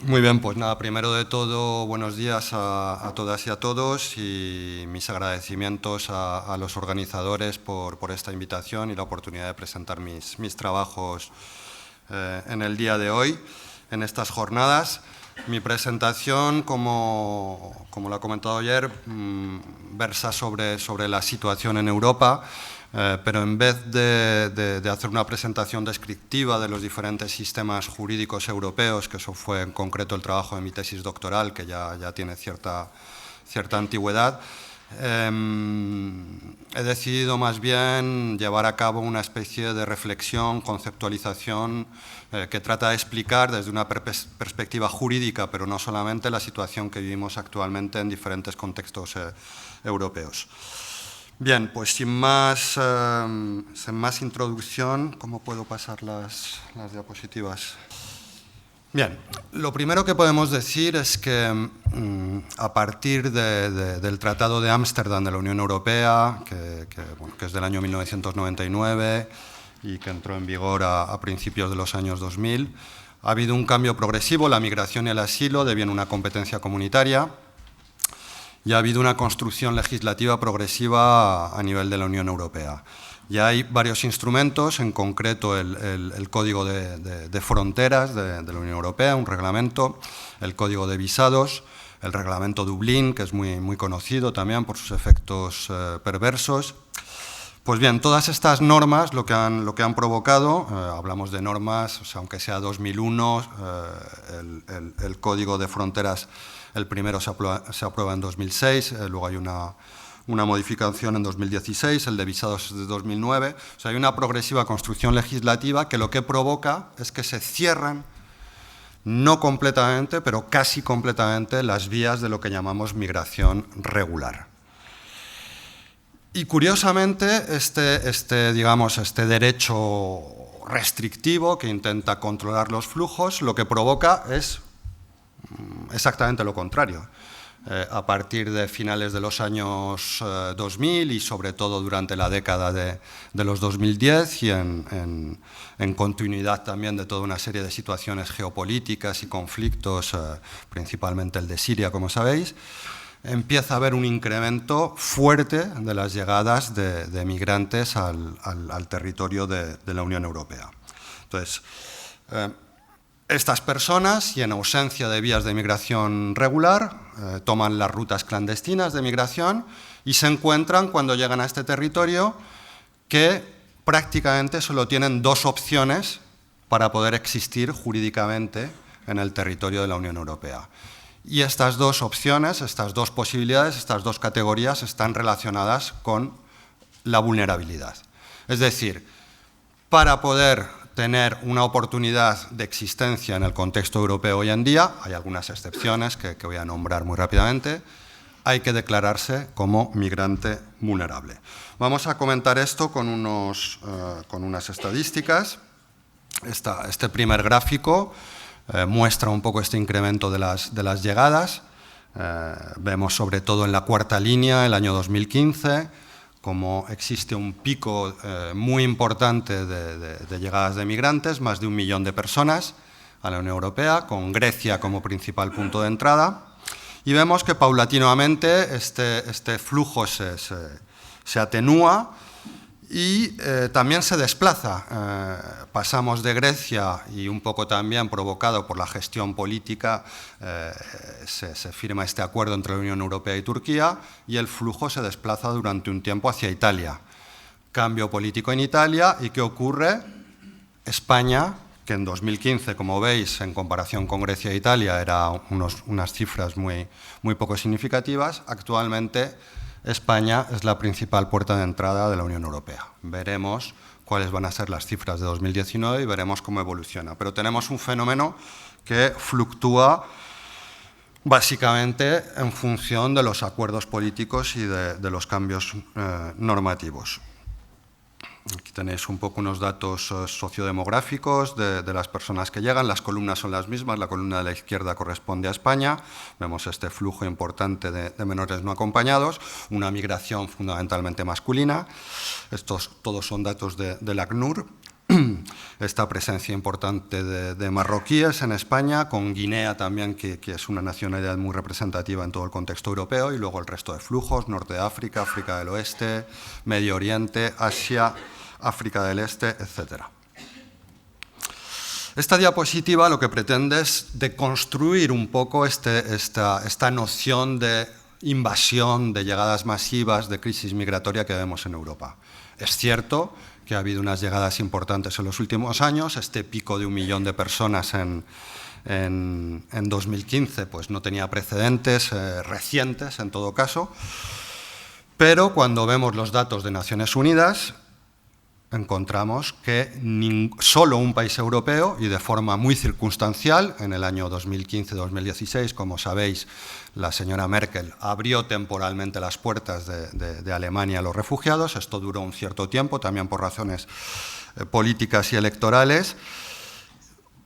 Muy bien, pues nada, primero de todo, buenos días a todas y a todos y mis agradecimientos a los organizadores por esta invitación y la oportunidad de presentar mis trabajos en el día de hoy, en estas jornadas. Mi presentación, como lo he comentado ayer, versa sobre la situación en Europa, pero en vez de hacer una presentación descriptiva de los diferentes sistemas jurídicos europeos, que eso fue en concreto el trabajo de mi tesis doctoral, que ya tiene cierta antigüedad, he decidido más bien llevar a cabo una especie de reflexión, conceptualización, que trata de explicar desde una perspectiva jurídica, pero no solamente, la situación que vivimos actualmente en diferentes contextos europeos. Bien, pues sin más introducción, ¿cómo puedo pasar las diapositivas? Bien, lo primero que podemos decir es que a partir del Tratado de Ámsterdam de la Unión Europea, que es del año 1999 y que entró en vigor a principios de los años 2000, ha habido un cambio progresivo. La migración y el asilo devienen una competencia comunitaria y ha habido una construcción legislativa progresiva a nivel de la Unión Europea. Ya hay varios instrumentos, en concreto el Código de Fronteras de la Unión Europea, un reglamento, el Código de Visados, el Reglamento Dublín, que es muy conocido también por sus efectos perversos. Pues bien, todas estas normas lo que han provocado, hablamos de normas, o sea, aunque sea 2001, el Código de Fronteras, el primero se aprueba en 2006, luego hay una modificación en 2016, el de visados es de 2009. O sea, hay una progresiva construcción legislativa que lo que provoca es que se cierran, no completamente, pero casi completamente, las vías de lo que llamamos migración regular. Y curiosamente, este derecho restrictivo que intenta controlar los flujos, lo que provoca es exactamente lo contrario. A partir de finales de los años 2000 y sobre todo durante la década de los 2010 y en continuidad también de toda una serie de situaciones geopolíticas y conflictos, principalmente el de Siria, como sabéis, empieza a haber un incremento fuerte de las llegadas de migrantes al territorio de la Unión Europea. Entonces, estas personas, y en ausencia de vías de migración regular, toman las rutas clandestinas de migración y se encuentran, cuando llegan a este territorio, que prácticamente solo tienen dos opciones para poder existir jurídicamente en el territorio de la Unión Europea. Y estas dos opciones, estas dos posibilidades, estas dos categorías están relacionadas con la vulnerabilidad. Es decir, para poder tener una oportunidad de existencia en el contexto europeo hoy en día, hay algunas excepciones que voy a nombrar muy rápidamente, hay que declararse como migrante vulnerable. Vamos a comentar esto con unas estadísticas. Este primer gráfico muestra un poco este incremento de las llegadas. Vemos sobre todo en la cuarta línea, el año 2015, como existe un pico muy importante de llegadas de migrantes, más de 1 millón de personas a la Unión Europea, con Grecia como principal punto de entrada. Y vemos que paulatinamente este flujo se atenúa y también se desplaza. Pasamos de Grecia, y un poco también provocado por la gestión política, se firma este acuerdo entre la Unión Europea y Turquía, y el flujo se desplaza durante un tiempo hacia Italia. Cambio político en Italia, ¿y qué ocurre? España, que en 2015, como veis, en comparación con Grecia e Italia, eran unas cifras muy poco significativas, actualmente España es la principal puerta de entrada de la Unión Europea. Veremos cuáles van a ser las cifras de 2019 y veremos cómo evoluciona. Pero tenemos un fenómeno que fluctúa básicamente en función de los acuerdos políticos y de los cambios normativos. Aquí tenéis un poco unos datos sociodemográficos de las personas que llegan. Las columnas son las mismas. La columna de la izquierda corresponde a España. Vemos este flujo importante de menores no acompañados, una migración fundamentalmente masculina. Estos todos son datos del ACNUR. esta presencia importante de marroquíes en España, con Guinea también, que es una nacionalidad muy representativa en todo el contexto europeo, y luego el resto de flujos, Norte de África, África del Oeste, Medio Oriente, Asia, África del Este, etc. Esta diapositiva lo que pretende es deconstruir un poco esta noción de invasión, de llegadas masivas, de crisis migratoria que vemos en Europa. Es cierto que ha habido unas llegadas importantes en los últimos años, este pico de 1 millón de personas en 2015 pues no tenía precedentes recientes en todo caso, pero cuando vemos los datos de Naciones Unidas encontramos que solo un país europeo, y de forma muy circunstancial, en el año 2015-2016, como sabéis, la señora Merkel abrió temporalmente las puertas de Alemania a los refugiados. Esto duró un cierto tiempo, también por razones políticas y electorales,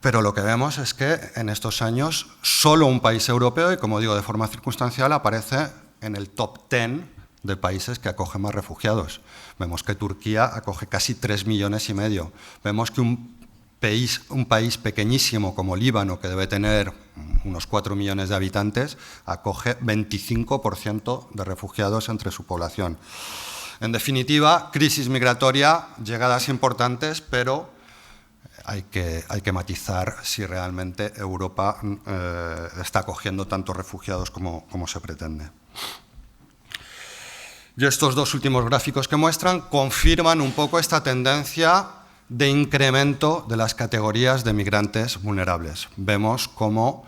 pero lo que vemos es que en estos años solo un país europeo, y como digo, de forma circunstancial, aparece en el top 10 de países que acogen más refugiados. Vemos que Turquía acoge casi 3,5 millones. Vemos que un país pequeñísimo como Líbano, que debe tener unos 4 millones de habitantes, acoge 25% de refugiados entre su población. En definitiva, crisis migratoria, llegadas importantes, pero hay que matizar si realmente Europa está acogiendo tantos refugiados como se pretende. Y estos dos últimos gráficos que muestran confirman un poco esta tendencia de incremento de las categorías de migrantes vulnerables. Vemos cómo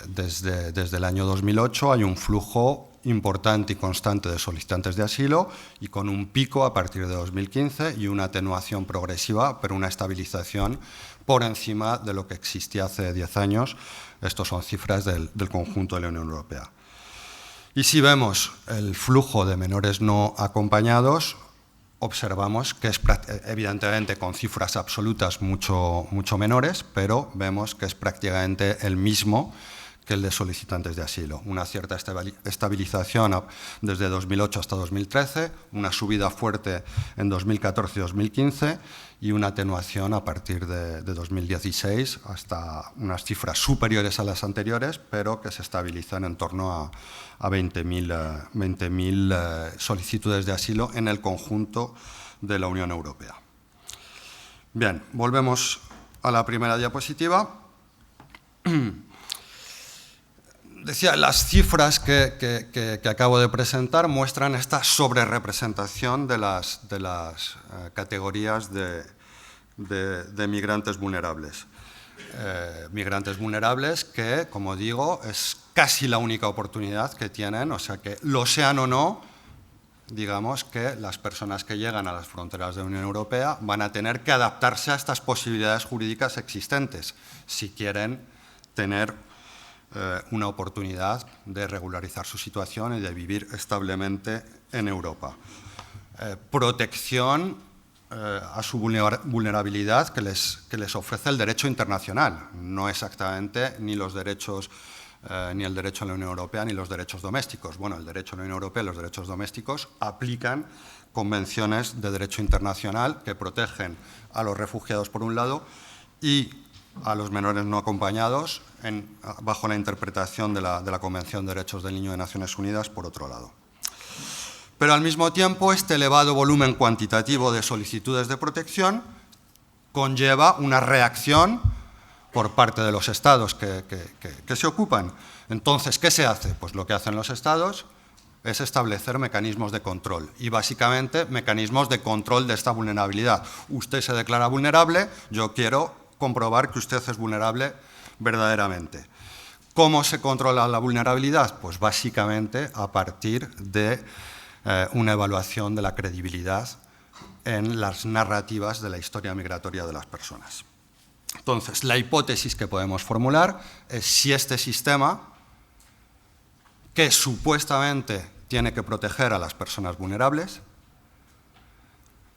desde el año 2008 hay un flujo importante y constante de solicitantes de asilo, y con un pico a partir de 2015 y una atenuación progresiva, pero una estabilización por encima de lo que existía hace 10 años. Estos son cifras del conjunto de la Unión Europea. Y si vemos el flujo de menores no acompañados, observamos que es evidentemente con cifras absolutas mucho menores, pero vemos que es prácticamente el mismo que el de solicitantes de asilo. Una cierta estabilización desde 2008 hasta 2013, una subida fuerte en 2014 y 2015 y una atenuación a partir de 2016 hasta unas cifras superiores a las anteriores, pero que se estabilizan en torno a 20.000 solicitudes de asilo en el conjunto de la Unión Europea. Bien, volvemos a la primera diapositiva. Decía, las cifras que acabo de presentar muestran esta sobrerepresentación de las categorías de migrantes vulnerables. Migrantes vulnerables que, como digo, es casi la única oportunidad que tienen, o sea que lo sean o no, digamos que las personas que llegan a las fronteras de la Unión Europea van a tener que adaptarse a estas posibilidades jurídicas existentes si quieren tener una oportunidad de regularizar su situación y de vivir establemente en Europa. Protección a su vulnerabilidad que les ofrece el derecho internacional, no exactamente ni los derechos, ni el derecho en la Unión Europea ni los derechos domésticos. Bueno, el derecho en la Unión Europea y los derechos domésticos aplican convenciones de derecho internacional que protegen a los refugiados por un lado y a los menores no acompañados bajo la interpretación de la Convención de Derechos del Niño de Naciones Unidas por otro lado. Pero al mismo tiempo este elevado volumen cuantitativo de solicitudes de protección conlleva una reacción por parte de los estados que se ocupan. Entonces, ¿qué se hace? Pues lo que hacen los estados es establecer mecanismos de control y básicamente mecanismos de control de esta vulnerabilidad. Usted se declara vulnerable, yo quiero comprobar que usted es vulnerable verdaderamente. ¿Cómo se controla la vulnerabilidad? Pues básicamente a partir de una evaluación de la credibilidad en las narrativas de la historia migratoria de las personas. Entonces, la hipótesis que podemos formular es si este sistema, que supuestamente tiene que proteger a las personas vulnerables,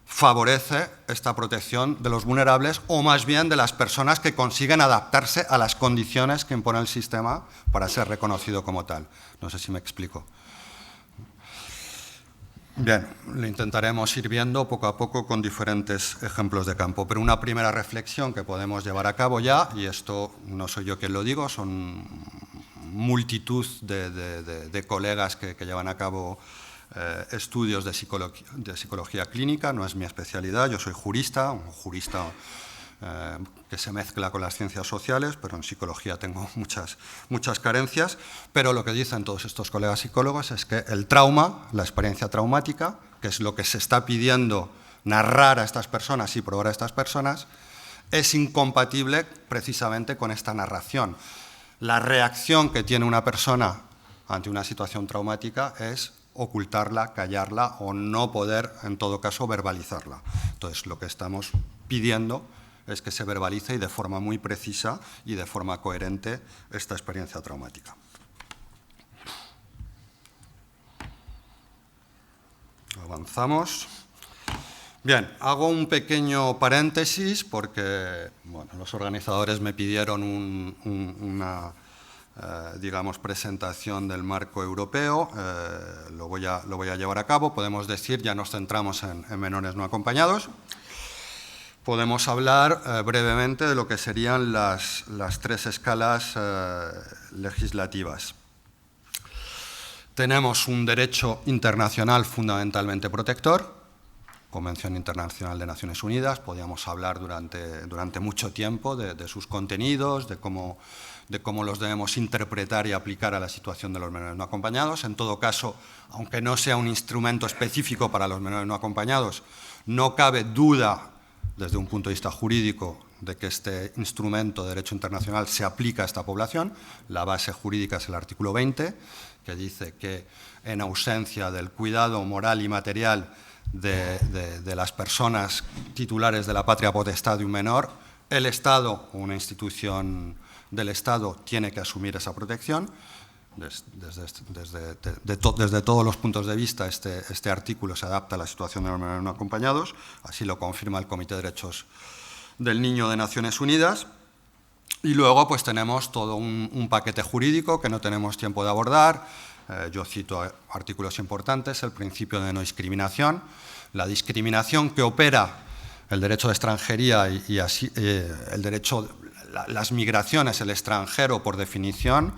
favorece esta protección de los vulnerables o más bien de las personas que consiguen adaptarse a las condiciones que impone el sistema para ser reconocido como tal. No sé si me explico. Bien, lo intentaremos ir viendo poco a poco con diferentes ejemplos de campo, pero una primera reflexión que podemos llevar a cabo ya, y esto no soy yo quien lo digo, son multitud de colegas que llevan a cabo estudios de psicología clínica, no es mi especialidad, yo soy jurista, un jurista que se mezcla con las ciencias sociales, pero en psicología tengo muchas carencias, pero lo que dicen todos estos colegas psicólogos es que el trauma, la experiencia traumática, que es lo que se está pidiendo narrar a estas personas y probar a estas personas, es incompatible precisamente con esta narración. La reacción que tiene una persona ante una situación traumática es ocultarla, callarla o no poder, en todo caso, verbalizarla. Entonces, lo que estamos pidiendo es que se verbalice y de forma muy precisa y de forma coherente esta experiencia traumática. Avanzamos. Bien, hago un pequeño paréntesis porque bueno, los organizadores me pidieron una digamos, presentación del marco europeo, lo voy a llevar a cabo. Podemos decir, ya nos centramos en menores no acompañados. Podemos hablar brevemente de lo que serían las tres escalas legislativas. Tenemos un derecho internacional fundamentalmente protector, Convención Internacional de Naciones Unidas. Podríamos hablar durante mucho tiempo de sus contenidos, de cómo los debemos interpretar y aplicar a la situación de los menores no acompañados. En todo caso, aunque no sea un instrumento específico para los menores no acompañados, no cabe duda desde un punto de vista jurídico de que este instrumento de derecho internacional se aplica a esta población. La base jurídica es el artículo 20, que dice que en ausencia del cuidado moral y material de las personas titulares de la patria potestad de un menor, el Estado o una institución del Estado tiene que asumir esa protección. Desde todos los puntos de vista, este artículo se adapta a la situación de los menores no acompañados, así lo confirma el Comité de Derechos del Niño de Naciones Unidas. Y luego pues tenemos todo un paquete jurídico que no tenemos tiempo de abordar. Yo cito artículos importantes: el principio de no discriminación, la discriminación que opera el derecho de extranjería y así, el derecho, las migraciones, el extranjero por definición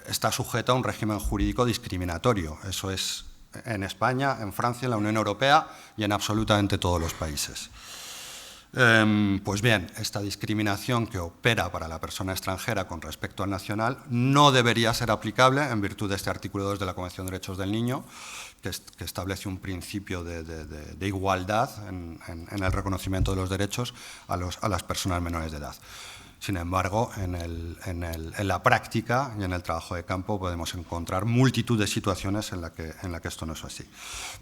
está sujeto a un régimen jurídico discriminatorio. Eso es en España, en Francia, en la Unión Europea y en absolutamente todos los países. Pues bien, esta discriminación que opera para la persona extranjera con respecto al nacional no debería ser aplicable en virtud de este artículo 2 de la Convención de Derechos del Niño, que establece un principio de igualdad en el reconocimiento de los derechos a las personas menores de edad. Sin embargo, en la práctica y en el trabajo de campo podemos encontrar multitud de situaciones en la que esto no es así.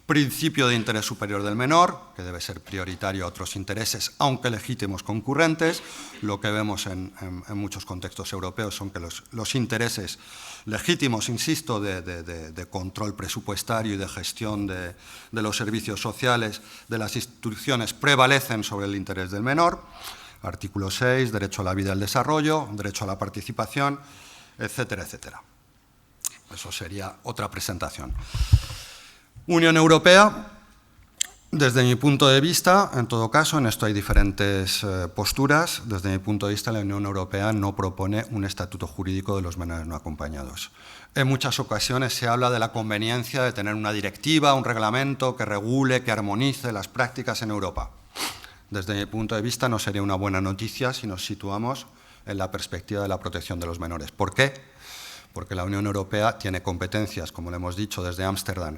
Principio de interés superior del menor, que debe ser prioritario a otros intereses, aunque legítimos concurrentes. Lo que vemos en muchos contextos europeos son que los intereses legítimos, insisto, de control presupuestario y de gestión de los servicios sociales de las instituciones prevalecen sobre el interés del menor. Artículo 6, derecho a la vida y al desarrollo, derecho a la participación, etcétera, etcétera. Eso sería otra presentación. Unión Europea, desde mi punto de vista, en todo caso, en esto hay diferentes posturas. Desde mi punto de vista, la Unión Europea no propone un estatuto jurídico de los menores no acompañados. En muchas ocasiones se habla de la conveniencia de tener una directiva, un reglamento que regule, que armonice las prácticas en Europa. Desde mi punto de vista, no sería una buena noticia si nos situamos en la perspectiva de la protección de los menores. ¿Por qué? Porque la Unión Europea tiene competencias, como le hemos dicho, desde Ámsterdam,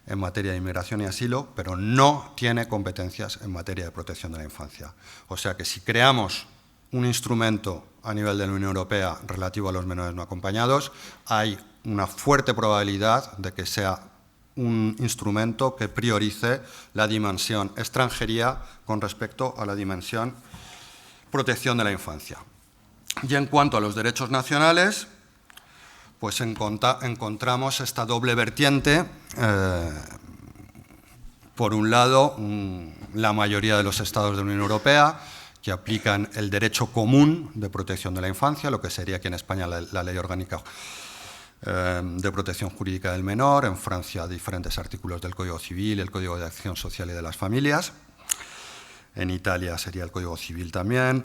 en materia de inmigración y asilo, pero no tiene competencias en materia de protección de la infancia. O sea que si creamos un instrumento a nivel de la Unión Europea relativo a los menores no acompañados, hay una fuerte probabilidad de que sea un instrumento que priorice la dimensión extranjería con respecto a la dimensión protección de la infancia. Y en cuanto a los derechos nacionales, pues encontramos esta doble vertiente. Por un lado, la mayoría de los estados de la Unión Europea que aplican el derecho común de protección de la infancia, lo que sería aquí en España la Ley Orgánica de protección jurídica del menor, en Francia diferentes artículos del Código Civil, el Código de Acción Social y de las Familias, en Italia sería el Código Civil también.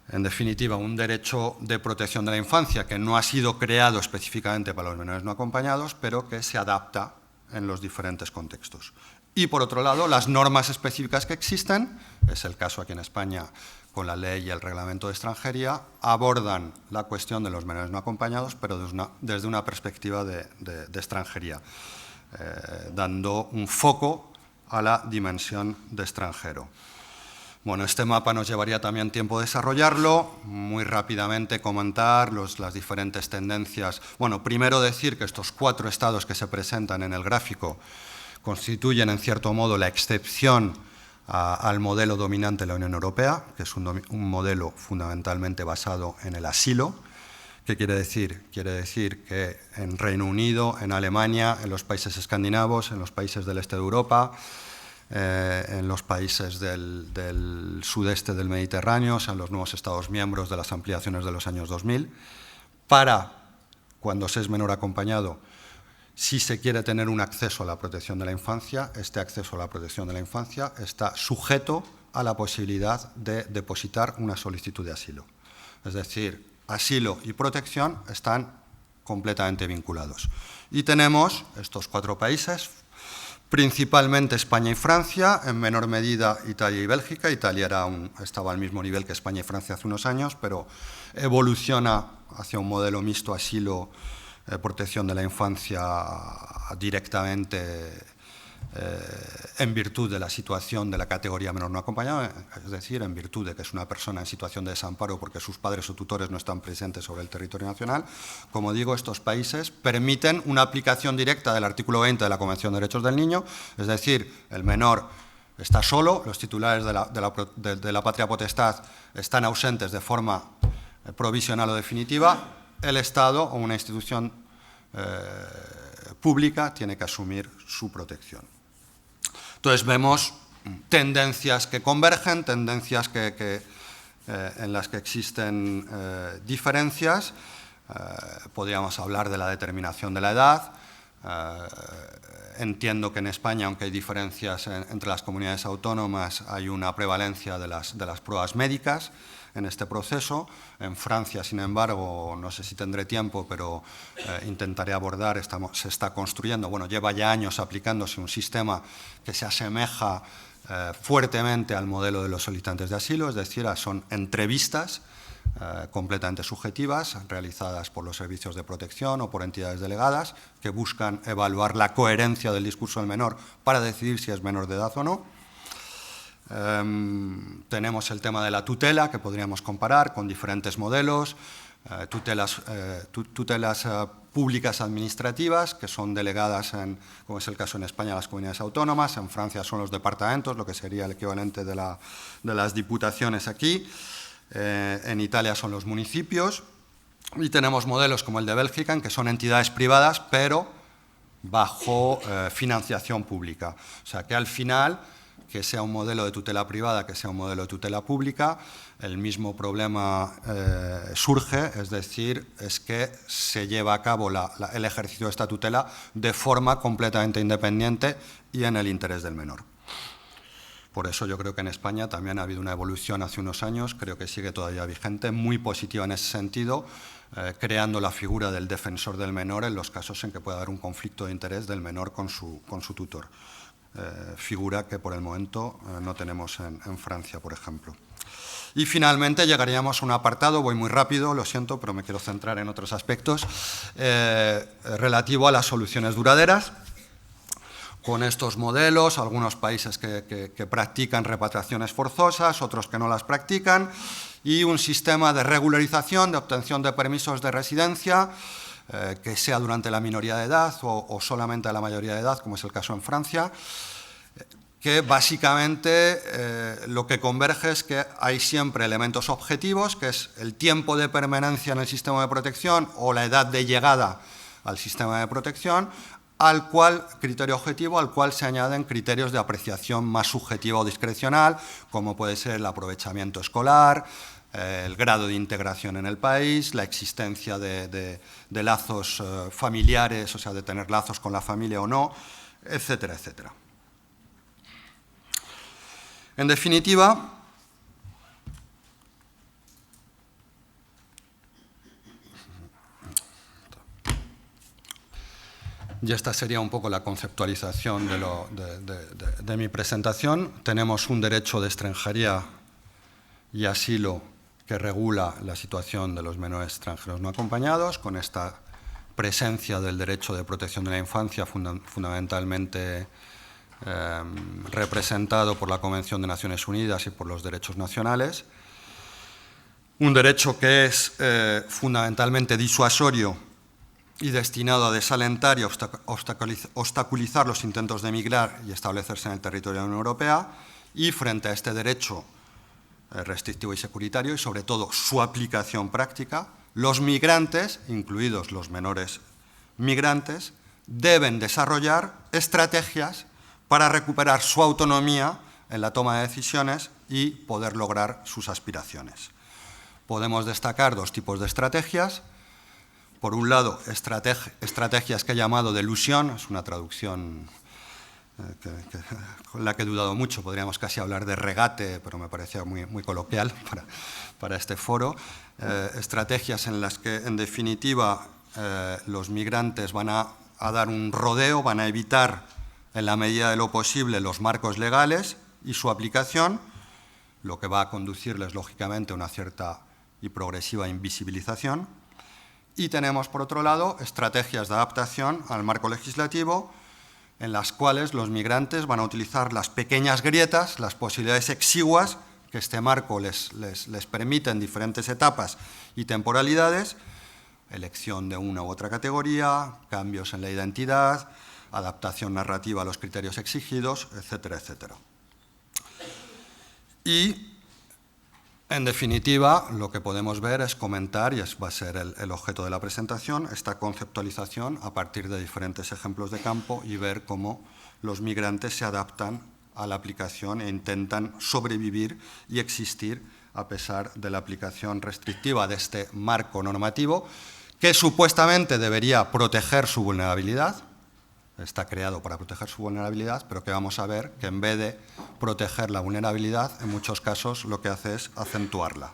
En definitiva, un derecho de protección de la infancia que no ha sido creado específicamente para los menores no acompañados, pero que se adapta en los diferentes contextos. Y, por otro lado, las normas específicas que existen, es el caso aquí en España con la ley y el reglamento de extranjería, abordan la cuestión de los menores no acompañados, pero desde una perspectiva de extranjería, dando un foco a la dimensión de extranjero. Bueno, este mapa nos llevaría también tiempo desarrollarlo, muy rápidamente comentar las diferentes tendencias. Bueno, primero decir que estos 4 estados que se presentan en el gráfico constituyen, en cierto modo, la excepción al modelo dominante de la Unión Europea, que es un modelo fundamentalmente basado en el asilo. ¿Qué quiere decir? Quiere decir que en Reino Unido, en Alemania, en los países escandinavos, en los países del este de Europa, en los países del sudeste del Mediterráneo, o sea, en los nuevos Estados miembros de las ampliaciones de los años 2000, para, cuando se es menor acompañado, si se quiere tener un acceso a la protección de la infancia, este acceso a la protección de la infancia está sujeto a la posibilidad de depositar una solicitud de asilo. Es decir, asilo y protección están completamente vinculados. Y tenemos estos 4 países, principalmente España y Francia, en menor medida Italia y Bélgica. Italia estaba al mismo nivel que España y Francia hace unos años, pero evoluciona hacia un modelo mixto asilo protección de la infancia directamente en virtud de la situación de la categoría menor no acompañado, es decir, en virtud de que es una persona en situación de desamparo porque sus padres o tutores no están presentes sobre el territorio nacional. Como digo, estos países permiten una aplicación directa del artículo 20 de la Convención de Derechos del Niño, es decir, el menor está solo, los titulares de la patria potestad están ausentes de forma provisional o definitiva, el Estado o una institución pública tiene que asumir su protección. Entonces vemos tendencias que convergen, tendencias en las que existen diferencias. Podríamos hablar de la determinación de la edad. Entiendo que en España, aunque hay diferencias entre las comunidades autónomas, hay una prevalencia de las pruebas médicas en este proceso. En Francia, sin embargo, no sé si tendré tiempo, pero intentaré abordar, se está construyendo, bueno, lleva ya años aplicándose un sistema que se asemeja fuertemente al modelo de los solicitantes de asilo, es decir, son entrevistas completamente subjetivas, realizadas por los servicios de protección o por entidades delegadas, que buscan evaluar la coherencia del discurso del menor para decidir si es menor de edad o no. Tenemos el tema de la tutela, que podríamos comparar con diferentes modelos, tutelas públicas administrativas, que son delegadas, como es el caso en España, a las comunidades autónomas. En Francia son los departamentos, lo que sería el equivalente de las diputaciones aquí. En Italia son los municipios. Y tenemos modelos como el de Bélgica, en que son entidades privadas, pero bajo financiación pública. O sea que al final, que sea un modelo de tutela privada, que sea un modelo de tutela pública, el mismo problema surge, es decir, es que se lleva a cabo el ejercicio de esta tutela de forma completamente independiente y en el interés del menor. Por eso yo creo que en España también ha habido una evolución hace unos años, creo que sigue todavía vigente, muy positiva en ese sentido, creando la figura del defensor del menor en los casos en que pueda haber un conflicto de interés del menor con su tutor. Figura que por el momento no tenemos en Francia, por ejemplo. Y finalmente llegaríamos a un apartado, voy muy rápido, lo siento, pero me quiero centrar en otros aspectos, relativo a las soluciones duraderas. Con estos modelos, algunos países que practican repatriaciones forzosas, otros que no las practican, y un sistema de regularización, de obtención de permisos de residencia, que sea durante la minoría de edad o solamente a la mayoría de edad, como es el caso en Francia, que básicamente lo que converge es que hay siempre elementos objetivos, que es el tiempo de permanencia en el sistema de protección o la edad de llegada al sistema de protección, criterio objetivo al cual se añaden criterios de apreciación más subjetiva o discrecional, como puede ser el aprovechamiento escolar, el grado de integración en el país, la existencia de lazos familiares, o sea, de tener lazos con la familia o no, etcétera, etcétera. En definitiva, y esta sería un poco la conceptualización de mi presentación. Tenemos un derecho de extranjería y asilo que regula la situación de los menores extranjeros no acompañados, con esta presencia del derecho de protección de la infancia fundamentalmente representado por la Convención de Naciones Unidas y por los derechos nacionales. Un derecho que es fundamentalmente disuasorio y destinado a desalentar y obstaculizar los intentos de emigrar y establecerse en el territorio de la Unión Europea, y frente a este derecho restrictivo y securitario, y sobre todo su aplicación práctica, los migrantes, incluidos los menores migrantes, deben desarrollar estrategias para recuperar su autonomía en la toma de decisiones y poder lograr sus aspiraciones. Podemos destacar dos tipos de estrategias. Por un lado, estrategias que he llamado de elusión, es una traducción con la que he dudado mucho, podríamos casi hablar de regate, pero me parecía muy coloquial para este foro. Estrategias en las que, en definitiva, los migrantes van a dar un rodeo, van a evitar, en la medida de lo posible, los marcos legales y su aplicación, lo que va a conducirles, lógicamente, a una cierta y progresiva invisibilización. Y tenemos, por otro lado, estrategias de adaptación al marco legislativo, en las cuales los migrantes van a utilizar las pequeñas grietas, las posibilidades exiguas que este marco les permite en diferentes etapas y temporalidades, elección de una u otra categoría, cambios en la identidad, adaptación narrativa a los criterios exigidos, etcétera, etcétera. Y, en definitiva, lo que podemos ver es comentar, y va a ser el objeto de la presentación, esta conceptualización a partir de diferentes ejemplos de campo y ver cómo los migrantes se adaptan a la aplicación e intentan sobrevivir y existir a pesar de la aplicación restrictiva de este marco normativo que supuestamente debería proteger su vulnerabilidad. Está creado para proteger su vulnerabilidad, pero que vamos a ver que en vez de proteger la vulnerabilidad, en muchos casos lo que hace es acentuarla.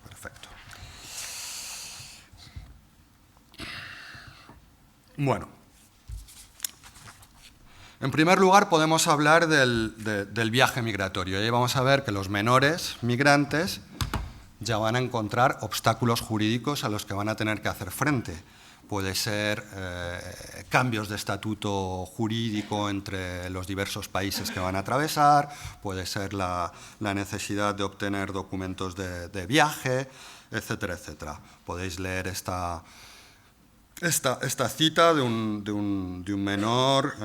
Perfecto. Bueno, en primer lugar podemos hablar del viaje migratorio. Y ahí vamos a ver que los menores migrantes ya van a encontrar obstáculos jurídicos a los que van a tener que hacer frente. Puede ser cambios de estatuto jurídico entre los diversos países que van a atravesar, puede ser la necesidad de obtener documentos de viaje, etcétera, etcétera. Podéis leer esta cita de un menor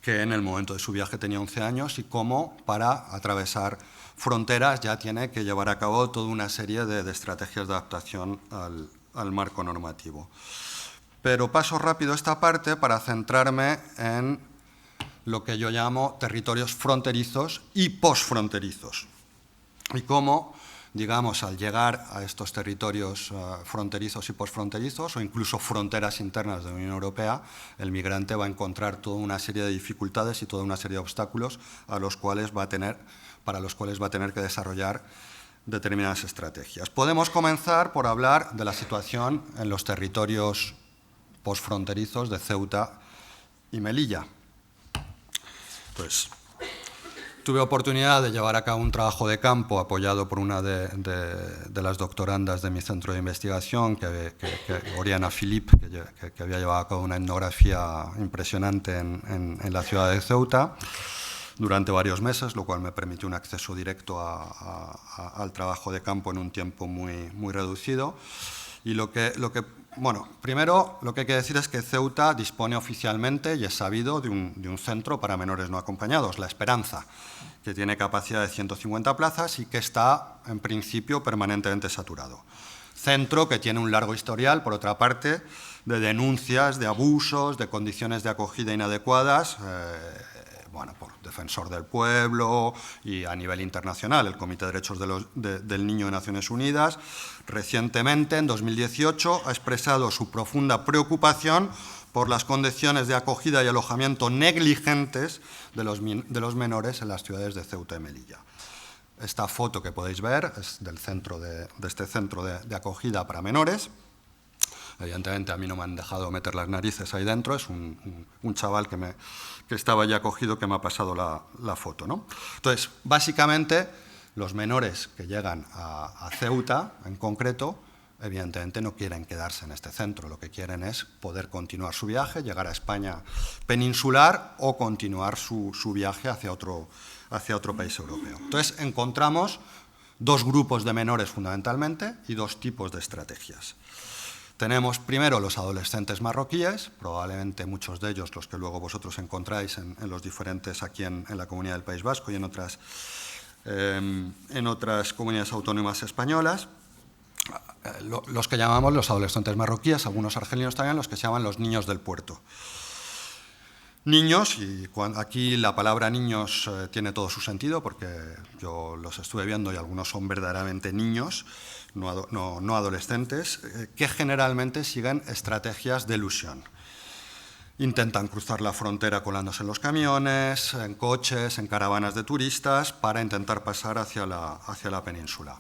que en el momento de su viaje tenía 11 años y cómo para atravesar fronteras ya tiene que llevar a cabo toda una serie de estrategias de adaptación al marco normativo. Pero paso rápido esta parte para centrarme en lo que yo llamo territorios fronterizos y posfronterizos. Y cómo, digamos, al llegar a estos territorios fronterizos y posfronterizos, o incluso fronteras internas de la Unión Europea, el migrante va a encontrar toda una serie de dificultades y toda una serie de obstáculos para los cuales va a tener que desarrollar determinadas estrategias. Podemos comenzar por hablar de la situación en los territorios posfronterizos de Ceuta y Melilla. Pues, tuve oportunidad de llevar a cabo un trabajo de campo apoyado por una de las doctorandas de mi centro de investigación, Oriana Philippe, que había llevado a cabo una etnografía impresionante en la ciudad de Ceuta durante varios meses, lo cual me permitió un acceso directo al trabajo de campo en un tiempo muy reducido. Y primero lo que hay que decir es que Ceuta dispone oficialmente, y es sabido, de un centro para menores no acompañados, La Esperanza, que tiene capacidad de 150 plazas y que está, en principio, permanentemente saturado. Centro que tiene un largo historial, por otra parte, de denuncias, de abusos, de condiciones de acogida inadecuadas, Defensor del Pueblo y a nivel internacional el Comité de Derechos del Niño de Naciones Unidas, recientemente, en 2018, ha expresado su profunda preocupación por las condiciones de acogida y alojamiento negligentes de los menores en las ciudades de Ceuta y Melilla. Esta foto que podéis ver es de este centro de acogida para menores. Evidentemente a mí no me han dejado meter las narices ahí dentro, es un chaval que estaba ya acogido que me ha pasado la foto, ¿no? Entonces, básicamente, los menores que llegan a Ceuta, en concreto, evidentemente no quieren quedarse en este centro, lo que quieren es poder continuar su viaje, llegar a España peninsular o continuar su viaje hacia otro país europeo. Entonces, encontramos dos grupos de menores fundamentalmente y dos tipos de estrategias. Tenemos primero los adolescentes marroquíes, probablemente muchos de ellos los que luego vosotros encontráis en los diferentes aquí en la Comunidad del País Vasco y en otras comunidades autónomas españolas. Los que llamamos los adolescentes marroquíes, algunos argelinos también, los que se llaman los niños del puerto. Niños, y aquí la palabra niños tiene todo su sentido porque yo los estuve viendo y algunos son verdaderamente niños, no adolescentes, que generalmente siguen estrategias de elusión. Intentan cruzar la frontera colándose en los camiones, en coches, en caravanas de turistas para intentar pasar hacia la península.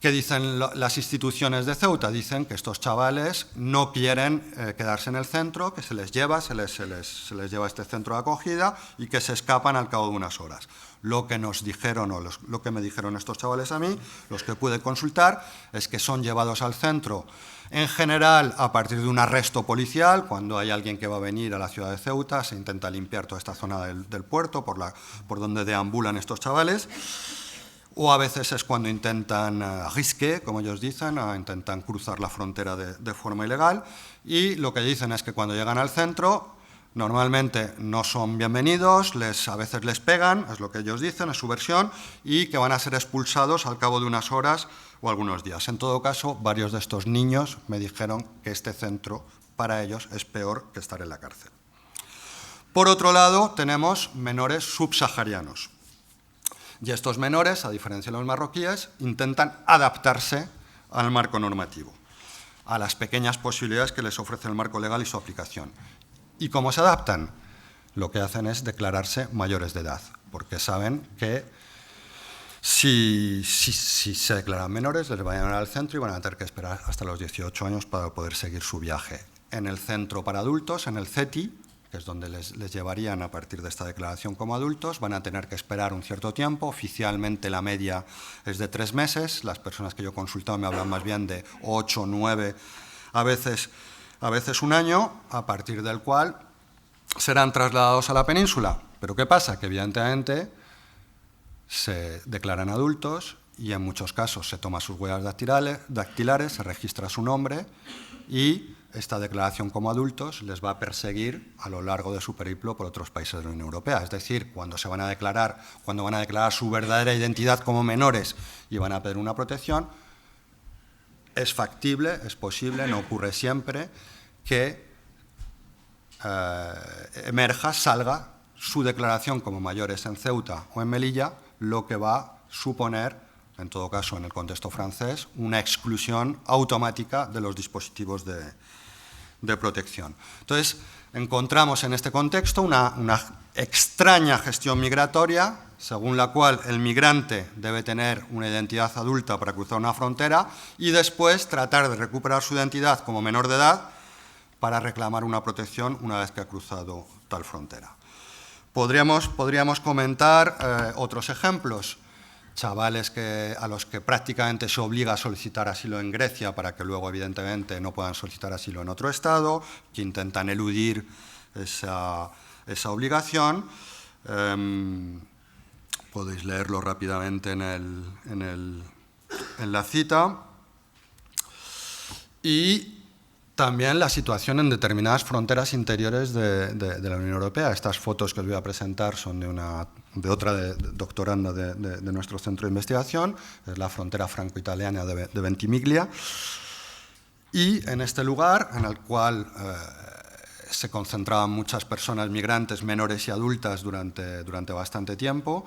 ¿Qué dicen las instituciones de Ceuta? Dicen que estos chavales no quieren quedarse en el centro, que se les lleva a este centro de acogida y que se escapan al cabo de unas horas. Lo que nos dijeron, o lo que me dijeron estos chavales a mí, los que pude consultar, es que son llevados al centro, en general, a partir de un arresto policial. Cuando hay alguien que va a venir a la ciudad de Ceuta, se intenta limpiar toda esta zona del puerto, por donde deambulan estos chavales. O a veces es cuando intentan risque, como ellos dicen, intentan cruzar la frontera de forma ilegal, y lo que dicen es que cuando llegan al centro, normalmente no son bienvenidos, a veces les pegan, es lo que ellos dicen, es su versión, y que van a ser expulsados al cabo de unas horas o algunos días. En todo caso, varios de estos niños me dijeron que este centro para ellos es peor que estar en la cárcel. Por otro lado, tenemos menores subsaharianos. Y estos menores, a diferencia de los marroquíes, intentan adaptarse al marco normativo, a las pequeñas posibilidades que les ofrece el marco legal y su aplicación. ¿Y cómo se adaptan? Lo que hacen es declararse mayores de edad, porque saben que si se declaran menores, les van a llevar al centro y van a tener que esperar hasta los 18 años para poder seguir su viaje. En el centro para adultos, en el CETI, que es donde les llevarían a partir de esta declaración como adultos, van a tener que esperar un cierto tiempo. Oficialmente la media es de 3 meses, las personas que yo he consultado me hablan más bien de 8, 9, a veces un año, a partir del cual serán trasladados a la península. Pero ¿qué pasa? Que evidentemente se declaran adultos y en muchos casos se toman sus huellas dactilares, se registra su nombre y esta declaración como adultos les va a perseguir a lo largo de su periplo por otros países de la Unión Europea. Es decir, cuando van a declarar su verdadera identidad como menores y van a pedir una protección, es factible, es posible, no ocurre siempre, que salga su declaración como mayores en Ceuta o en Melilla, lo que va a suponer, en todo caso en el contexto francés, una exclusión automática de los dispositivos de protección. Entonces, encontramos en este contexto una extraña gestión migratoria, según la cual el migrante debe tener una identidad adulta para cruzar una frontera y después tratar de recuperar su identidad como menor de edad para reclamar una protección una vez que ha cruzado tal frontera. Podríamos comentar otros ejemplos. Chavales a los que prácticamente se obliga a solicitar asilo en Grecia para que luego, evidentemente, no puedan solicitar asilo en otro estado, que intentan eludir esa obligación. Podéis leerlo rápidamente en la cita. Y también la situación en determinadas fronteras interiores de la Unión Europea. Estas fotos que os voy a presentar son de otra doctoranda de nuestro centro de investigación, es la frontera franco-italiana de Ventimiglia. Y en este lugar, en el cual se concentraban muchas personas migrantes, menores y adultas durante bastante tiempo,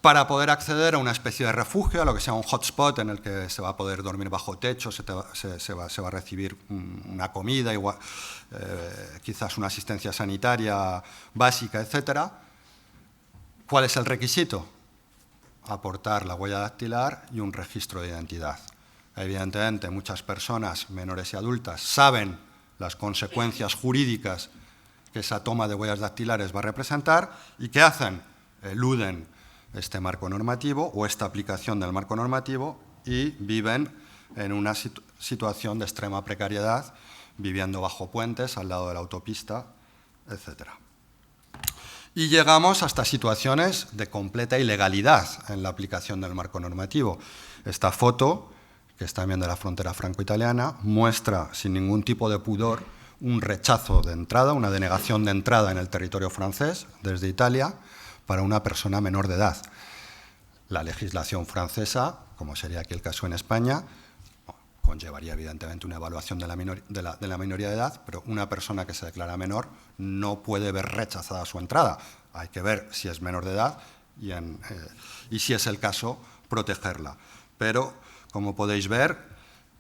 para poder acceder a una especie de refugio, a lo que sea un hotspot en el que se va a poder dormir bajo techo, se va a recibir una comida, igual, quizás una asistencia sanitaria básica, etc. ¿Cuál es el requisito? Aportar la huella dactilar y un registro de identidad. Evidentemente, muchas personas, menores y adultas, saben las consecuencias jurídicas que esa toma de huellas dactilares va a representar y ¿qué hacen? Eluden este marco normativo o esta aplicación del marco normativo y viven en una situación de extrema precariedad, viviendo bajo puentes, al lado de la autopista, etc. Y llegamos hasta situaciones de completa ilegalidad en la aplicación del marco normativo. Esta foto, que es también de la frontera franco-italiana, muestra sin ningún tipo de pudor un rechazo de entrada, una denegación de entrada en el territorio francés desde Italia para una persona menor de edad. La legislación francesa, como sería aquí el caso en España, conllevaría evidentemente una evaluación de la minoría de edad, pero una persona que se declara menor no puede ver rechazada su entrada. Hay que ver si es menor de edad y si es el caso, protegerla. Pero, como podéis ver,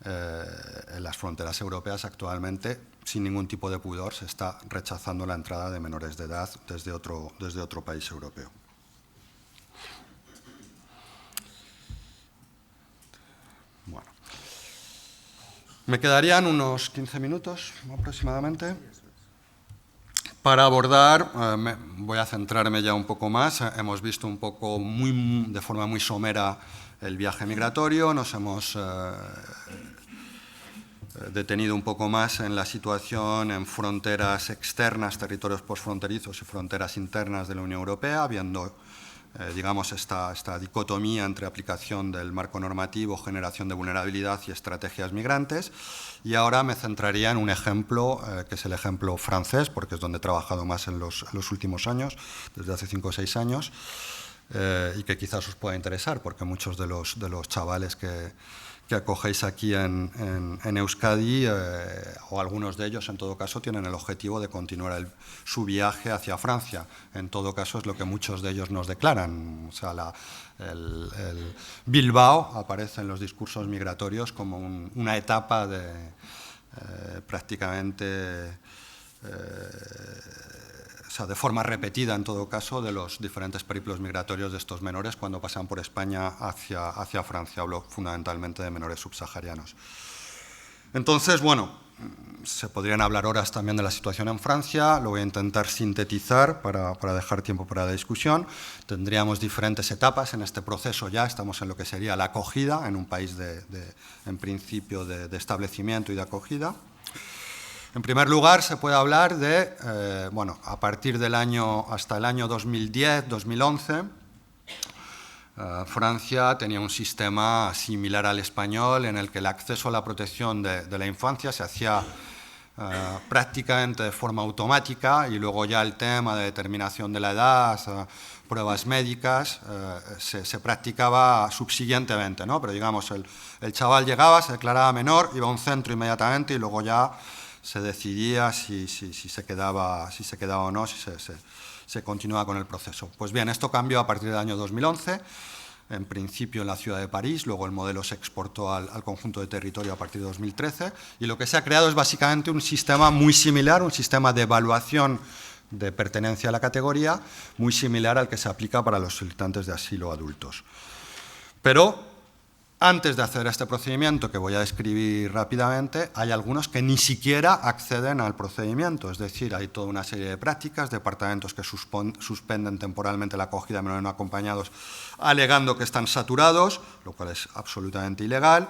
en las fronteras europeas actualmente, sin ningún tipo de pudor, se está rechazando la entrada de menores de edad desde otro país europeo. Bueno. Me quedarían unos 15 minutos aproximadamente para abordar, voy a centrarme ya un poco más, hemos visto un poco de forma muy somera el viaje migratorio, nos hemos detenido un poco más en la situación en fronteras externas, territorios postfronterizos y fronteras internas de la Unión Europea, viendo digamos, esta dicotomía entre aplicación del marco normativo, generación de vulnerabilidad y estrategias migrantes. Y ahora me centraría en un ejemplo, que es el ejemplo francés, porque es donde he trabajado más en los últimos años, desde hace 5 o 6 años, y que quizás os pueda interesar, porque muchos de los chavales que acogéis aquí en Euskadi, o algunos de ellos en todo caso, tienen el objetivo de continuar su viaje hacia Francia. En todo caso es lo que muchos de ellos nos declaran. O sea, el Bilbao aparece en los discursos migratorios como una etapa prácticamente... o sea, de forma repetida, en todo caso, de los diferentes periplos migratorios de estos menores cuando pasan por España hacia Francia. Hablo fundamentalmente de menores subsaharianos. Entonces, bueno, se podrían hablar horas también de la situación en Francia, lo voy a intentar sintetizar para dejar tiempo para la discusión. Tendríamos diferentes etapas en este proceso ya, estamos en lo que sería la acogida, en un país en principio de establecimiento y de acogida. En primer lugar, se puede hablar de, bueno, a partir del año, hasta el año 2010, 2011, Francia tenía un sistema similar al español en el que el acceso a la protección de la infancia se hacía prácticamente de forma automática y luego ya el tema de determinación de la edad, pruebas médicas, se practicaba subsiguientemente, ¿no? Pero digamos, el chaval llegaba, se declaraba menor, iba a un centro inmediatamente y luego ya se decidía si se quedaba o no, si se continuaba con el proceso. Pues bien, esto cambió a partir del año 2011, en principio en la ciudad de París, luego el modelo se exportó al conjunto de territorio a partir de 2013, y lo que se ha creado es básicamente un sistema muy similar, un sistema de evaluación de pertenencia a la categoría, muy similar al que se aplica para los solicitantes de asilo adultos. Pero antes de acceder a este procedimiento, que voy a describir rápidamente, hay algunos que ni siquiera acceden al procedimiento, es decir, hay toda una serie de prácticas, departamentos que suspenden temporalmente la acogida de menores no acompañados, alegando que están saturados, lo cual es absolutamente ilegal.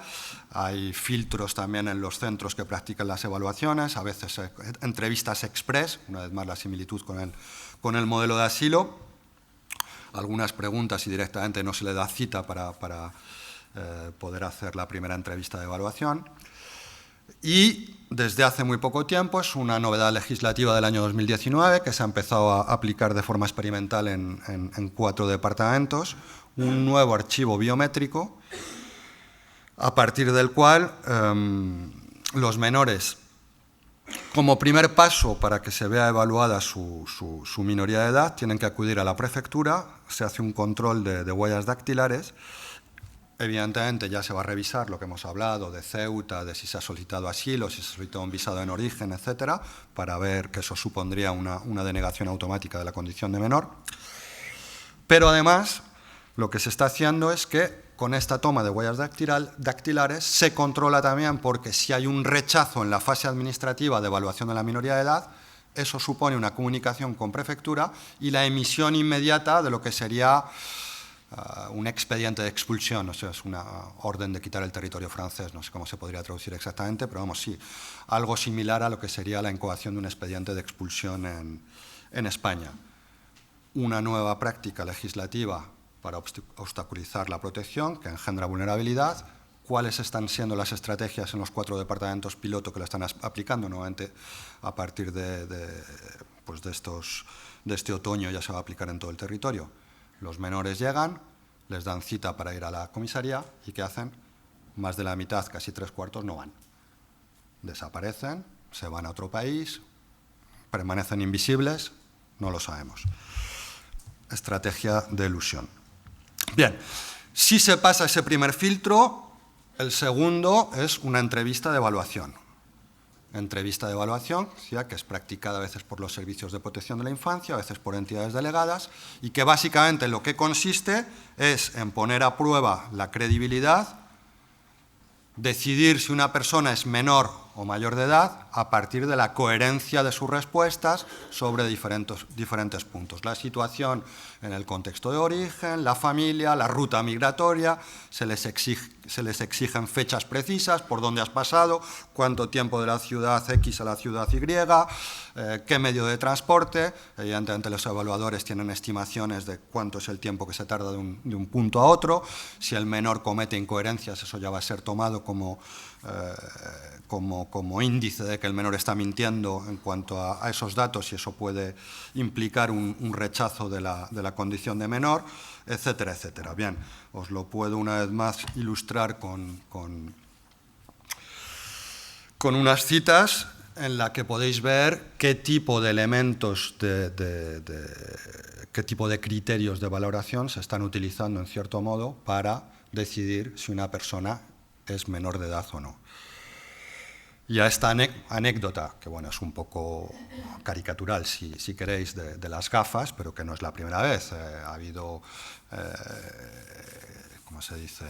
Hay filtros también en los centros que practican las evaluaciones, a veces entrevistas express, una vez más la similitud con el modelo de asilo. Algunas preguntas y directamente no se le da cita para poder hacer la primera entrevista de evaluación. Y desde hace muy poco tiempo, es una novedad legislativa del año 2019, que se ha empezado a aplicar de forma experimental en 4 departamentos, un nuevo archivo biométrico, a partir del cual los menores Como primer paso para que se vea evaluada su minoría de edad, tienen que acudir a la prefectura, se hace un control de huellas dactilares. Evidentemente ya se va a revisar lo que hemos hablado de Ceuta, de si se ha solicitado asilo, si se ha solicitado un visado en origen, etcétera, para ver que eso supondría una denegación automática de la condición de menor. Pero además, lo que se está haciendo es que con esta toma de huellas dactilares se controla también, porque si hay un rechazo en la fase administrativa de evaluación de la minoría de edad, eso supone una comunicación con prefectura y la emisión inmediata de lo que sería un expediente de expulsión, o sea, es una orden de quitar el territorio francés, no sé cómo se podría traducir exactamente, pero vamos, sí, algo similar a lo que sería la incoación de un expediente de expulsión en España. Una nueva práctica legislativa para obstaculizar la protección, que engendra vulnerabilidad. ¿Cuáles están siendo las estrategias en los 4 departamentos piloto que lo están aplicando? Nuevamente, a partir pues de este otoño ya se va a aplicar en todo el territorio. Los menores llegan, les dan cita para ir a la comisaría y ¿qué hacen? Más de la mitad, casi 3/4, no van. Desaparecen, se van a otro país, permanecen invisibles, no lo sabemos. Estrategia de elusión. Bien, si se pasa ese primer filtro, el segundo es una entrevista de evaluación. Entrevista de evaluación, que es practicada a veces por los servicios de protección de la infancia, a veces por entidades delegadas, y que básicamente lo que consiste es en poner a prueba la credibilidad, decidir si una persona es menor o mayor de edad a partir de la coherencia de sus respuestas sobre diferentes puntos. La situación en el contexto de origen, la familia, la ruta migratoria, se les exigen fechas precisas, por dónde has pasado, cuánto tiempo de la ciudad X a la ciudad Y, qué medio de transporte. Evidentemente los evaluadores tienen estimaciones de cuánto es el tiempo que se tarda de un punto a otro. Si el menor comete incoherencias, eso ya va a ser tomado como índice de que el menor está mintiendo en cuanto a esos datos, y eso puede implicar un rechazo de la condición de menor, etcétera, etcétera. Bien, os lo puedo una vez más ilustrar con unas citas en las que podéis ver qué tipo de elementos, qué tipo de criterios de valoración se están utilizando, en cierto modo, para decidir si una persona es menor de edad o no. Y a esta anécdota, que bueno, es un poco caricatural, si queréis, de las gafas, pero que no es la primera vez. Ha habido, ¿cómo se dice?,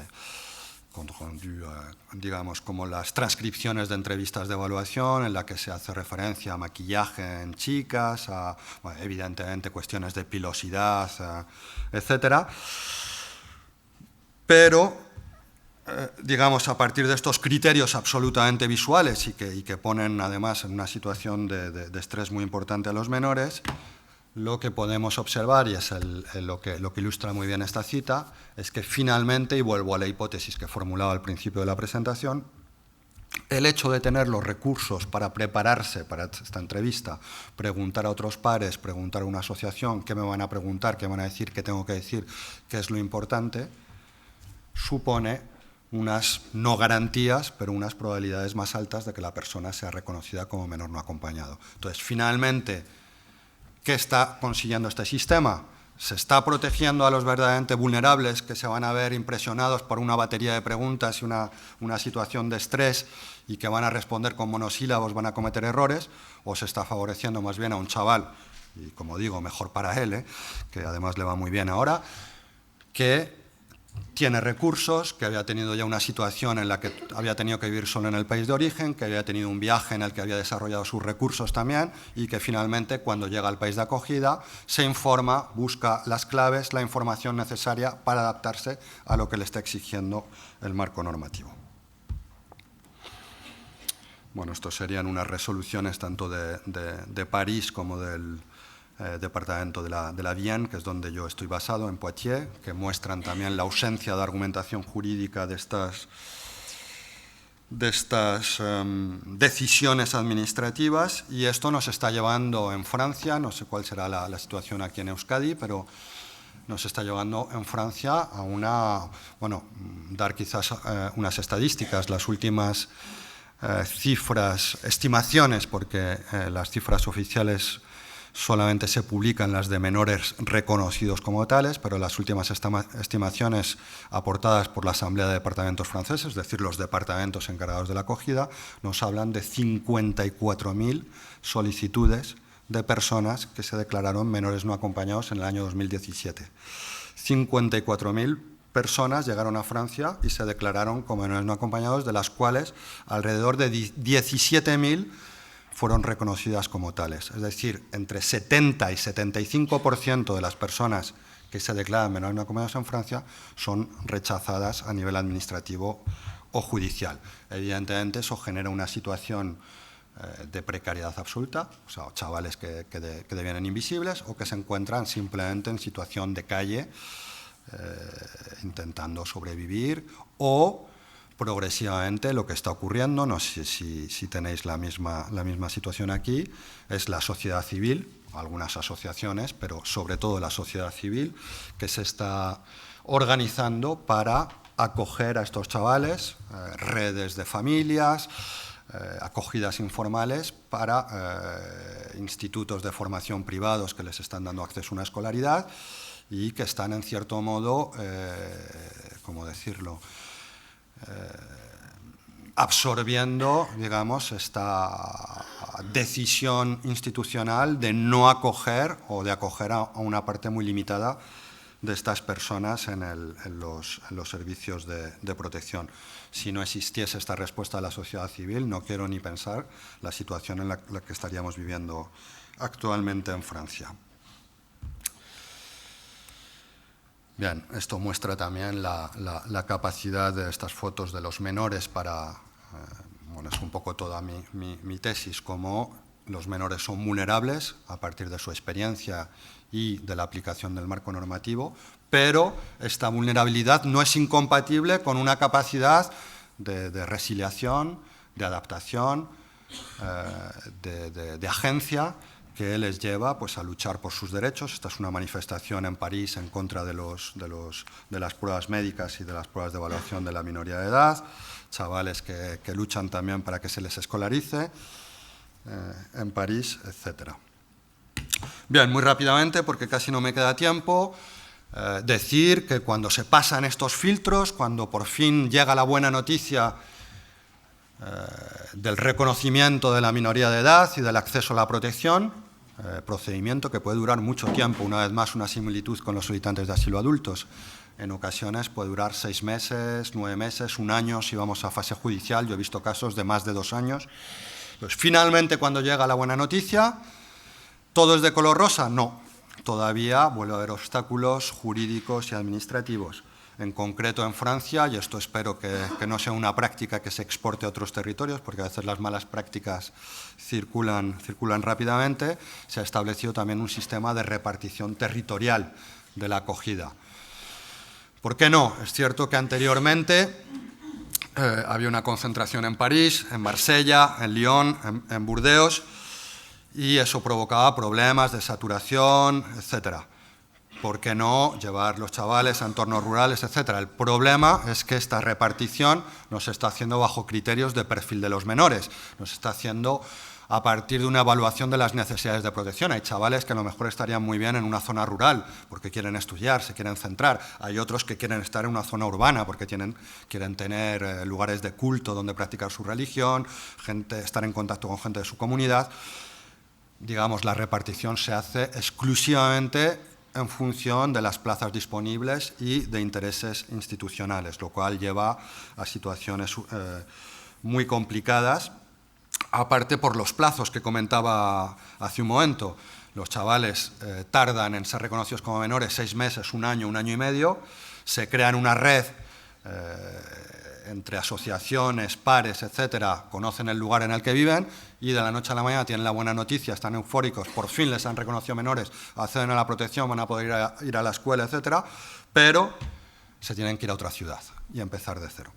digamos, como las transcripciones de entrevistas de evaluación en la que se hace referencia a maquillaje en chicas, a, bueno, evidentemente, cuestiones de pilosidad, etcétera. Pero digamos, a partir de estos criterios absolutamente visuales y que ponen además en una situación de estrés muy importante a los menores, lo que podemos observar, y es lo que ilustra muy bien esta cita, es que finalmente, y vuelvo a la hipótesis que formulaba al principio de la presentación, el hecho de tener los recursos para prepararse para esta entrevista, preguntar a otros pares, preguntar a una asociación, qué me van a preguntar, qué me van a decir, qué tengo que decir, qué es lo importante, supone unas no garantías, pero unas probabilidades más altas de que la persona sea reconocida como menor no acompañado. Entonces, finalmente, ¿qué está consiguiendo este sistema? Se está protegiendo a los verdaderamente vulnerables, que se van a ver impresionados por una batería de preguntas y una situación de estrés, y que van a responder con monosílabos, van a cometer errores, o se está favoreciendo más bien a un chaval, y como digo, mejor para él, que además le va muy bien ahora, que tiene recursos, que había tenido ya una situación en la que había tenido que vivir solo en el país de origen, que había tenido un viaje en el que había desarrollado sus recursos también, y que finalmente, cuando llega al país de acogida, se informa, busca las claves, la información necesaria para adaptarse a lo que le está exigiendo el marco normativo. Bueno, estos serían unas resoluciones tanto de París como del departamento de la Vienne, que es donde yo estoy basado, en Poitiers, que muestran también la ausencia de argumentación jurídica de estas decisiones administrativas, y esto nos está llevando en Francia, no sé cuál será la situación aquí en Euskadi, pero nos está llevando en Francia a dar quizás unas estadísticas. Las últimas estimaciones, porque las cifras oficiales solamente se publican las de menores reconocidos como tales, pero las últimas estimaciones aportadas por la Asamblea de Departamentos franceses, es decir, los departamentos encargados de la acogida, nos hablan de 54.000 solicitudes de personas que se declararon menores no acompañados en el año 2017. 54.000 personas llegaron a Francia y se declararon como menores no acompañados, de las cuales alrededor de 17.000 fueron reconocidas como tales. Es decir, entre 70 y 75% de las personas que se declaran menores no acompañados en Francia son rechazadas a nivel administrativo o judicial. Evidentemente, eso genera una situación de precariedad absoluta, o sea, chavales que devienen invisibles o que se encuentran simplemente en situación de calle, intentando sobrevivir, o progresivamente lo que está ocurriendo, no sé si tenéis la misma situación aquí, es la sociedad civil, algunas asociaciones, pero sobre todo la sociedad civil, que se está organizando para acoger a estos chavales, redes de familias, acogidas informales para institutos de formación privados que les están dando acceso a una escolaridad y que están, en cierto modo, ¿cómo decirlo?, absorbiendo, digamos, esta decisión institucional de no acoger o de acoger a una parte muy limitada de estas personas en los servicios de protección. Si no existiese esta respuesta de la sociedad civil, no quiero ni pensar la situación en la que estaríamos viviendo actualmente en Francia. Bien, esto muestra también la capacidad de estas fotos de los menores para, bueno, es un poco toda mi tesis, cómo los menores son vulnerables a partir de su experiencia y de la aplicación del marco normativo, pero esta vulnerabilidad no es incompatible con una capacidad de resiliación, de adaptación, de agencia, que les lleva, pues, a luchar por sus derechos. Esta es una manifestación en París en contra de las pruebas médicas y de las pruebas de evaluación de la minoría de edad, chavales que luchan también para que se les escolarice en París, etc. Bien, muy rápidamente, porque casi no me queda tiempo, decir que cuando se pasan estos filtros, cuando por fin llega la buena noticia del reconocimiento de la minoría de edad y del acceso a la protección, procedimiento que puede durar mucho tiempo, una vez más una similitud con los solicitantes de asilo adultos. En ocasiones puede durar 6 meses, 9 meses, 1 año, si vamos a fase judicial. Yo he visto casos de más de 2 años. Pues finalmente, cuando llega la buena noticia, ¿todo es de color rosa? No. Todavía vuelve a haber obstáculos jurídicos y administrativos. En concreto en Francia, y esto espero que no sea una práctica que se exporte a otros territorios, porque a veces las malas prácticas circulan rápidamente, se ha establecido también un sistema de repartición territorial de la acogida. ¿Por qué no? Es cierto que anteriormente había una concentración en París, en Marsella, en Lyon, en Burdeos, y eso provocaba problemas de saturación, etcétera. ¿Por qué no llevar los chavales a entornos rurales, etcétera? El problema es que esta repartición no se está haciendo bajo criterios de perfil de los menores, no se está haciendo a partir de una evaluación de las necesidades de protección. Hay chavales que a lo mejor estarían muy bien en una zona rural porque quieren estudiar, se quieren centrar. Hay otros que quieren estar en una zona urbana porque quieren tener lugares de culto donde practicar su religión, estar en contacto con gente de su comunidad. Digamos, la repartición se hace exclusivamente en función de las plazas disponibles y de intereses institucionales, lo cual lleva a situaciones muy complicadas, aparte por los plazos que comentaba hace un momento. Los chavales tardan en ser reconocidos como menores 6 meses, 1 año, 1 año y medio, se crean una red entre asociaciones, pares, etcétera, conocen el lugar en el que viven y de la noche a la mañana tienen la buena noticia, están eufóricos, por fin les han reconocido menores, acceden a la protección, van a poder ir a la escuela, etcétera, pero se tienen que ir a otra ciudad y empezar de cero.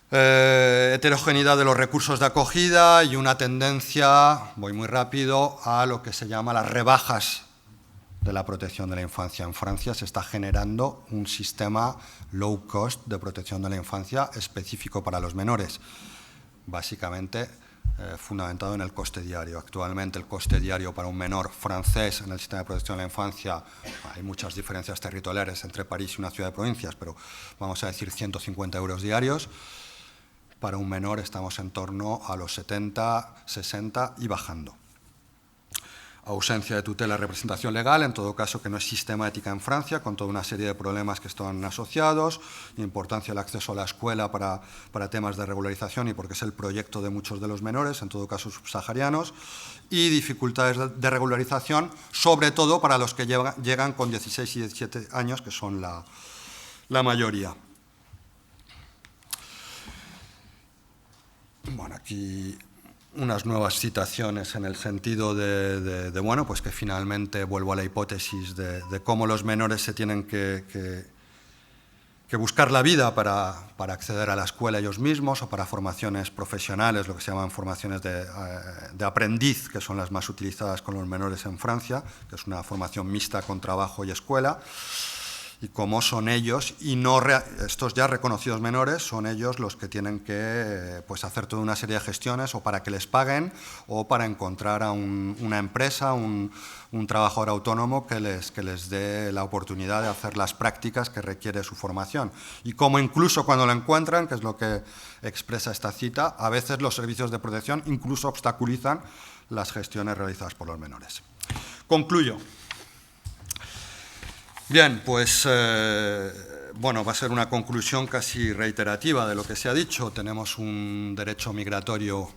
Heterogeneidad de los recursos de acogida y una tendencia, voy muy rápido, a lo que se llama las rebajas de la protección de la infancia. En Francia se está generando un sistema low cost de protección de la infancia específico para los menores. básicamente fundamentado en el coste diario. Actualmente el coste diario para un menor francés en el sistema de protección de la infancia, hay muchas diferencias territoriales entre París y una ciudad de provincias, pero vamos a decir 150 euros diarios. Para un menor estamos en torno a los 70, 60 y bajando. Ausencia de tutela y representación legal, en todo caso que no es sistemática en Francia, con toda una serie de problemas que están asociados, importancia del acceso a la escuela para temas de regularización y porque es el proyecto de muchos de los menores, en todo caso subsaharianos, y dificultades de regularización, sobre todo para los que llegan con 16 y 17 años, que son la mayoría. Bueno, aquí unas nuevas citaciones en el sentido de bueno, pues que finalmente vuelvo a la hipótesis de cómo los menores se tienen que buscar la vida para acceder a la escuela ellos mismos o para formaciones profesionales, lo que se llaman formaciones de aprendiz, que son las más utilizadas con los menores en Francia, que es una formación mixta con trabajo y escuela. Y cómo son ellos, y no estos ya reconocidos menores, son ellos los que tienen que pues, hacer toda una serie de gestiones o para que les paguen o para encontrar a una empresa, un trabajador autónomo que les dé la oportunidad de hacer las prácticas que requiere su formación. Y cómo incluso cuando lo encuentran, que es lo que expresa esta cita, a veces los servicios de protección incluso obstaculizan las gestiones realizadas por los menores. Concluyo. Bien, pues bueno, va a ser una conclusión casi reiterativa de lo que se ha dicho. Tenemos un derecho migratorio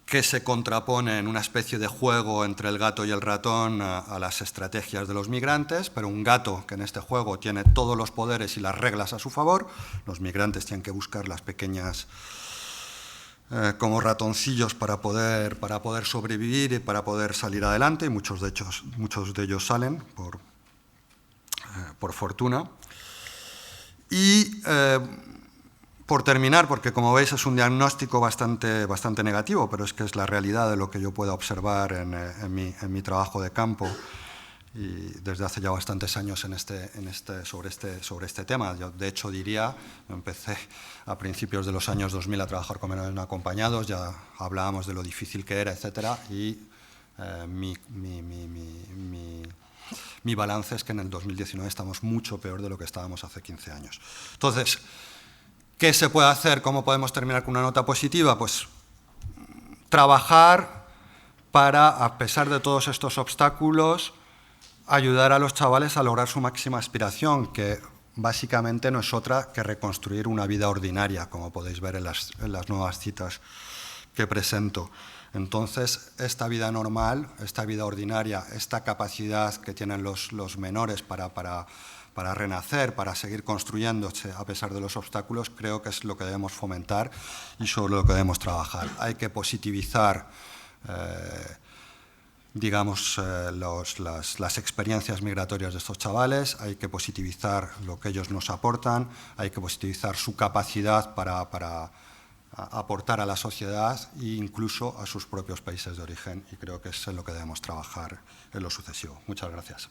que se contrapone en una especie de juego entre el gato y el ratón a las estrategias de los migrantes, pero un gato que en este juego tiene todos los poderes y las reglas a su favor. Los migrantes tienen que buscar las pequeñas como ratoncillos para poder sobrevivir y para poder salir adelante, y muchos de ellos salen por fortuna. Y por terminar, porque como veis es un diagnóstico bastante negativo, pero es que es la realidad de lo que yo puedo observar en mi trabajo de campo y desde hace ya bastantes años sobre este tema. Yo, de hecho, empecé a principios de los años 2000 a trabajar con menores no acompañados, ya hablábamos de lo difícil que era, etcétera, y mi balance es que en el 2019 estamos mucho peor de lo que estábamos hace 15 años. Entonces, ¿qué se puede hacer? ¿Cómo podemos terminar con una nota positiva? Pues trabajar para, a pesar de todos estos obstáculos, ayudar a los chavales a lograr su máxima aspiración, que básicamente no es otra que reconstruir una vida ordinaria, como podéis ver en las nuevas citas que presento. Entonces, esta vida normal, esta vida ordinaria, esta capacidad que tienen los menores para renacer, para seguir construyéndose a pesar de los obstáculos, creo que es lo que debemos fomentar y sobre lo que debemos trabajar. Hay que positivizar digamos, las experiencias migratorias de estos chavales, hay que positivizar lo que ellos nos aportan, hay que positivizar su capacidad para aportar a la sociedad e incluso a sus propios países de origen, y creo que es en lo que debemos trabajar en lo sucesivo. Muchas gracias.